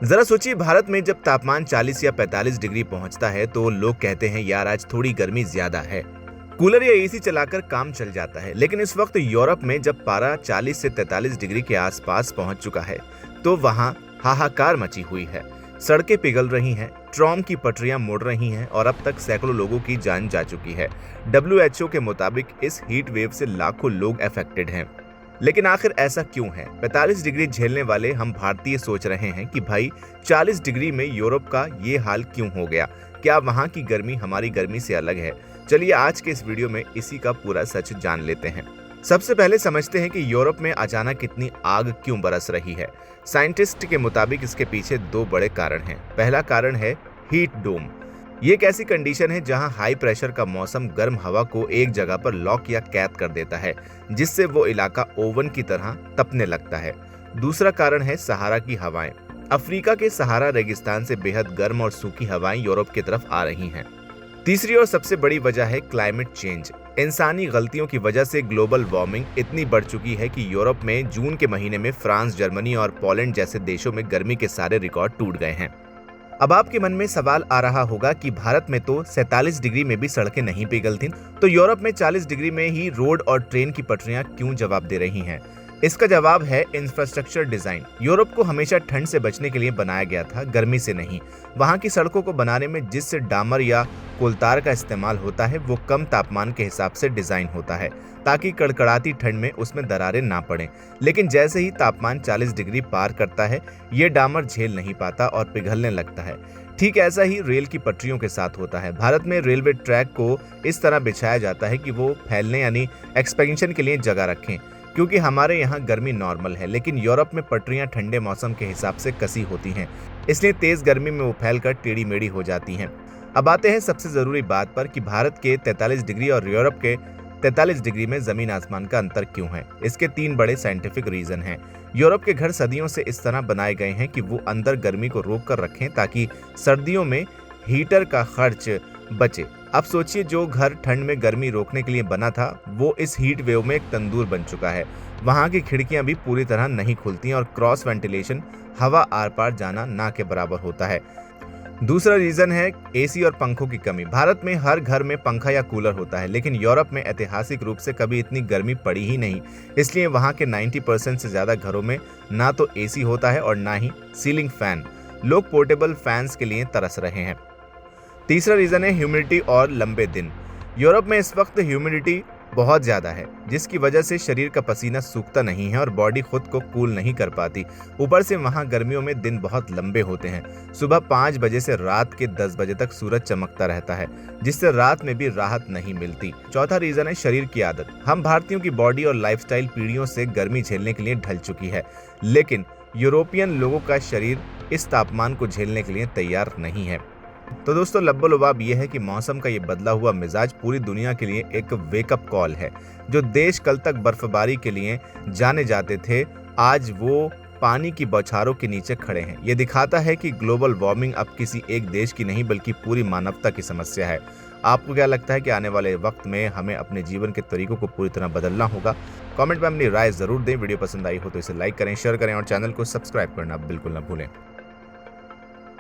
जरा सोचिए, भारत में जब तापमान 40 या 45 डिग्री पहुंचता है तो लोग कहते हैं यार आज थोड़ी गर्मी ज्यादा है। कूलर या एसी चलाकर काम चल जाता है। लेकिन इस वक्त यूरोप में जब पारा 40 से 43 डिग्री के आसपास पहुंच चुका है तो वहां हाहाकार मची हुई है। सड़कें पिघल रही हैं, ट्राम की पटरियां मुड़ रही हैं और अब तक सैकड़ों लोगों की जान जा चुकी है। WHO के मुताबिक इस हीट वेव से लाखों लोग अफेक्टेड हैं। लेकिन आखिर ऐसा क्यों है? 45 डिग्री झेलने वाले हम भारतीय सोच रहे हैं कि भाई 40 डिग्री में यूरोप का ये हाल क्यों हो गया? क्या वहां की गर्मी हमारी गर्मी से अलग है? चलिए आज के इस वीडियो में इसी का पूरा सच जान लेते हैं। सबसे पहले समझते हैं कि यूरोप में अचानक इतनी आग क्यों बरस रही है। साइंटिस्ट के मुताबिक इसके पीछे दो बड़े कारण हैं। पहला कारण है हीट डोम। ये एक ऐसी कंडीशन है जहां हाई प्रेशर का मौसम गर्म हवा को एक जगह पर लॉक या कैद कर देता है, जिससे वो इलाका ओवन की तरह तपने लगता है। दूसरा कारण है सहारा की हवाएं। अफ्रीका के सहारा रेगिस्तान से बेहद गर्म और सूखी हवाएं यूरोप की तरफ आ रही हैं। तीसरी और सबसे बड़ी वजह है क्लाइमेट चेंज। इंसानी गलतियों की वजह से ग्लोबल वार्मिंग इतनी बढ़ चुकी है कि यूरोप में जून के महीने में फ्रांस, जर्मनी और पोलैंड जैसे देशों में गर्मी के सारे रिकॉर्ड टूट गए हैं। अब आपके मन में सवाल आ रहा होगा कि भारत में तो 47 डिग्री में भी सड़कें नहीं पिघलती, तो यूरोप में 40 डिग्री में ही रोड और ट्रेन की पटरियां क्यों जवाब दे रही हैं? इसका जवाब है इंफ्रास्ट्रक्चर डिजाइन। यूरोप को हमेशा ठंड से बचने के लिए बनाया गया था, गर्मी से नहीं। वहां की सड़कों को बनाने में जिस डामर या कोलतार का इस्तेमाल होता है वो कम तापमान के हिसाब से डिजाइन होता है ताकि कड़कड़ाती ठंड में उसमें दरारें ना पड़ें। लेकिन जैसे ही तापमान 40 डिग्री पार करता है ये डामर झेल नहीं पाता और पिघलने लगता है। ठीक ऐसा ही रेल की पटरियों के साथ होता है। भारत में रेलवे ट्रैक को इस तरह बिछाया जाता है कि वो फैलने यानी एक्सपेंशन के लिए जगह रखें, क्योंकि हमारे यहाँ गर्मी नॉर्मल है। लेकिन यूरोप में पटरियां ठंडे मौसम के हिसाब से कसी होती हैं, इसलिए तेज गर्मी में वो फैलकर टेढ़ी मेढ़ी हो जाती हैं। अब आते हैं सबसे जरूरी बात पर कि भारत के 43 डिग्री और यूरोप के 43 डिग्री में जमीन आसमान का अंतर क्यों है। इसके तीन बड़े साइंटिफिक रीजन हैं। यूरोप के घर सदियों से इस तरह बनाए गए हैं कि वो अंदर गर्मी को रोक कर रखें ताकि सर्दियों में हीटर का खर्च बचे। अब सोचिए, जो घर ठंड में गर्मी रोकने के लिए बना था वो इस हीट वेव में एक तंदूर बन चुका है। वहां की खिड़कियां भी पूरी तरह नहीं खुलती और क्रॉस वेंटिलेशन, हवा आर पार जाना ना के बराबर होता है। दूसरा रीजन है एसी और पंखों की कमी। भारत में हर घर में पंखा या कूलर होता है, लेकिन यूरोप में ऐतिहासिक रूप से कभी इतनी गर्मी पड़ी ही नहीं। इसलिए वहां के 90% से ज्यादा घरों में ना तो एसी होता है और ना ही सीलिंग फैन। लोग पोर्टेबल फैंस के लिए तरस रहे हैं। तीसरा रीजन है ह्यूमिडिटी और लंबे दिन। यूरोप में इस वक्त ह्यूमिडिटी बहुत ज्यादा है, जिसकी वजह से शरीर का पसीना सूखता नहीं है और बॉडी खुद को कूल नहीं कर पाती। ऊपर से वहां गर्मियों में दिन बहुत लंबे होते हैं। सुबह 5 बजे से रात के 10 बजे तक सूरज चमकता रहता है, जिससे रात में भी राहत नहीं मिलती। चौथा रीजन है शरीर की आदत। हम भारतीयों की बॉडी और लाइफस्टाइल पीढ़ियों से गर्मी झेलने के लिए ढल चुकी है, लेकिन यूरोपियन लोगों का शरीर इस तापमान को झेलने के लिए तैयार नहीं है। तो दोस्तों, लब्बो-लुबाब ये है कि मौसम का ये बदला हुआ मिजाज पूरी दुनिया के लिए एक वेकअप कॉल है। जो देश कल तक बर्फबारी के लिए जाने जाते थे, आज वो पानी की बौछारों के नीचे खड़े हैं। ये दिखाता है कि ग्लोबल वार्मिंग अब किसी एक देश की नहीं बल्कि पूरी मानवता की समस्या है। आपको क्या लगता है कि आने वाले वक्त में हमें अपने जीवन के तरीकों को पूरी तरह बदलना होगा? कमेंट में अपनी राय जरूर दें। वीडियो पसंद आई हो तो इसे लाइक करें, शेयर करें और चैनल को सब्सक्राइब करना बिल्कुल न भूलें।